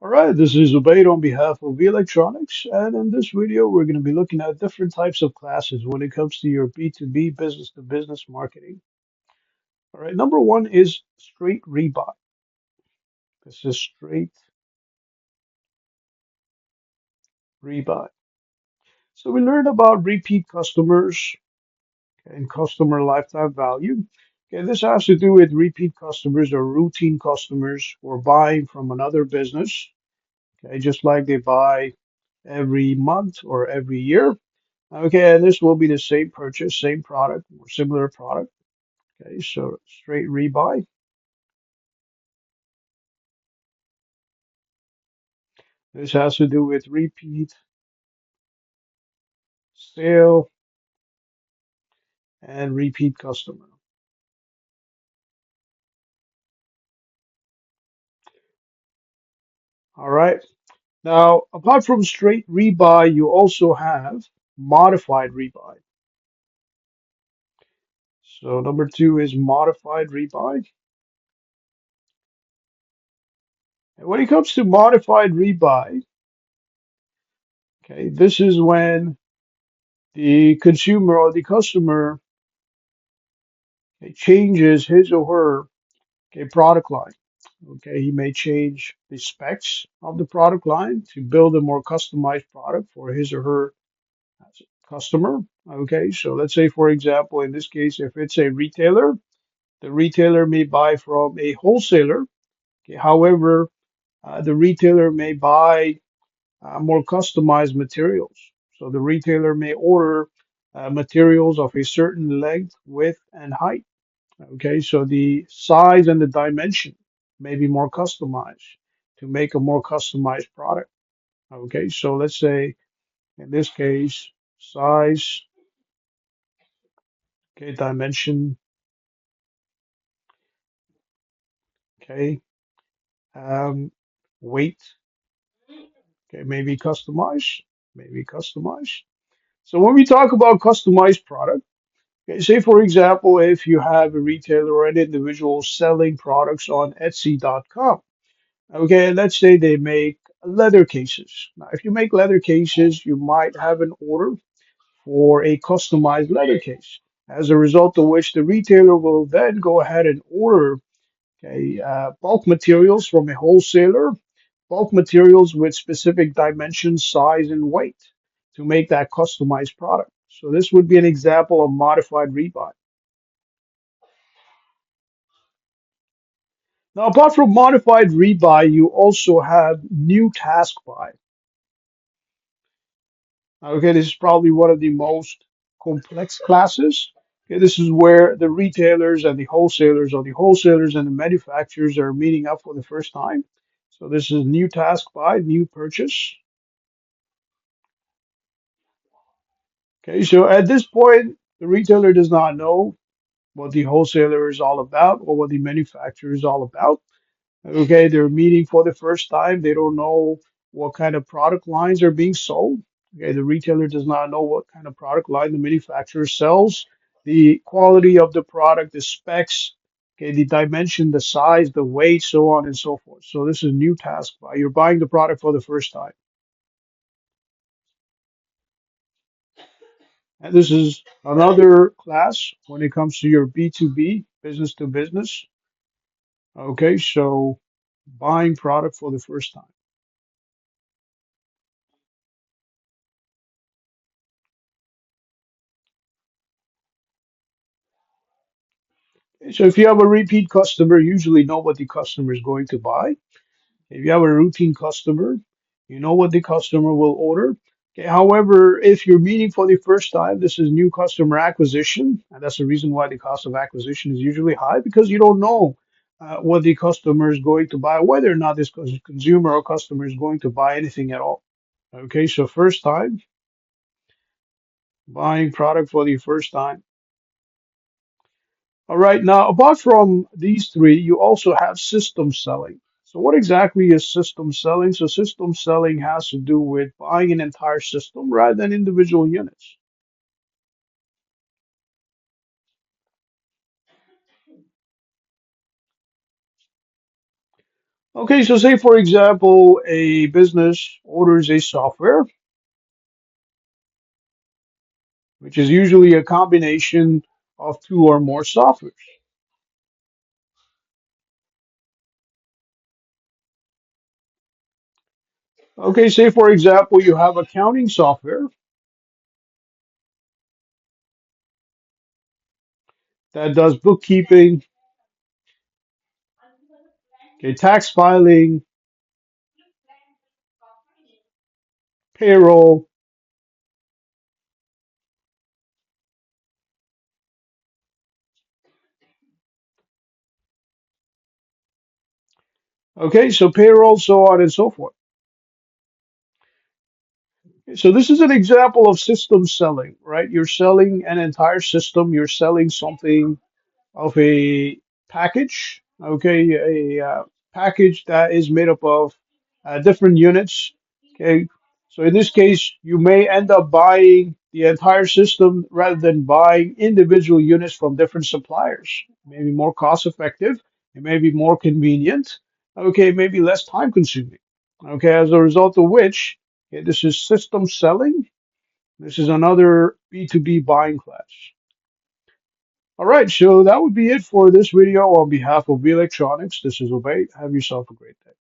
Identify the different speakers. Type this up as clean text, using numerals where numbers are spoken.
Speaker 1: All right, this is Ubaid on behalf of V Electronics, and in this video, we're going to be looking at different types of classes when it comes to your B2B business to business marketing. All right, number one is straight rebuy. This is straight rebuy. So we learned about repeat customers and customer lifetime value. Okay, this has to do with repeat customers or routine customers who are buying from another business. Okay, just like they buy every month or every year. Okay, and this will be the same purchase, same product or similar product. Okay, so straight rebuy. This has to do with repeat sale and repeat customer. All right. Now, apart from straight rebuy, you also have modified rebuy. So number two is modified rebuy. And when it comes to modified rebuy, okay, this is when the consumer or the customer changes his or her product line. Okay, he may change the specs of the product line to build a more customized product for his or her customer. Okay, so let's say, for example, in this case, if it's a retailer, the retailer may buy from a wholesaler. Okay, however, the retailer may buy more customized materials. So the retailer may order materials of a certain length, width, and height. Okay, so the size and the dimension may be more customized to make a more customized product. Okay, so let's say in this case, size, okay, dimension, okay, um, weight, okay, maybe customized. So when we talk about customized product, okay, say for example, if you have a retailer or an individual selling products on Etsy.com. Okay, let's say they make leather cases. Now, if you make leather cases, you might have an order for a customized leather case, as a result of which the retailer will then go ahead and order bulk materials from a wholesaler, bulk materials with specific dimensions, size, and weight to make that customized product. So this would be an example of modified rebuy. Now, apart from modified rebuy, you also have new task buy. Okay, this is probably one of the most complex classes. Okay, this is where the retailers and the wholesalers, or the wholesalers and the manufacturers, are meeting up for the first time. So this is new task buy, new purchase. Okay, so at this point, the retailer does not know what the wholesaler is all about or what the manufacturer is all about. Okay, they're meeting for the first time. They don't know what kind of product lines are being sold. Okay, the retailer does not know what kind of product line the manufacturer sells, the quality of the product, the specs, okay, the dimension, the size, the weight, so on and so forth. So this is new task buy. You're buying the product for the first time. And this is another class when it comes to your B2B, business to business. Okay, so buying product for the first time. So if you have a repeat customer, you usually know what the customer is going to buy. If you have a routine customer, you know what the customer will order. Okay, however, if you're meeting for the first time, this is new customer acquisition, and that's the reason why the cost of acquisition is usually high because you don't know what the customer is going to buy, whether or not this consumer or customer is going to buy anything at all. Okay, so first time buying product for the first time. All right. Now, apart from these three, you also have system selling. So, what exactly is system selling? So, system selling has to do with buying an entire system rather than individual units. Okay, so say for example, a business orders a software, which is usually a combination of two or more softwares. Okay, say for example, you have accounting software that does bookkeeping, okay, tax filing, payroll. Okay, so payroll, so on and so forth. So this is an example of system selling, right? You're selling an entire system. You're selling something of a package, okay, a package that is made up of different units, okay. So in this case, you may end up buying the entire system rather than buying individual units from different suppliers. Maybe more cost effective, it may be more convenient, okay, maybe less time consuming, okay. As a result of which, okay, this is system selling. This is another B2B buying class. All right, so that would be it for this video on behalf of V Electronics. This is Obey. Have yourself a great day.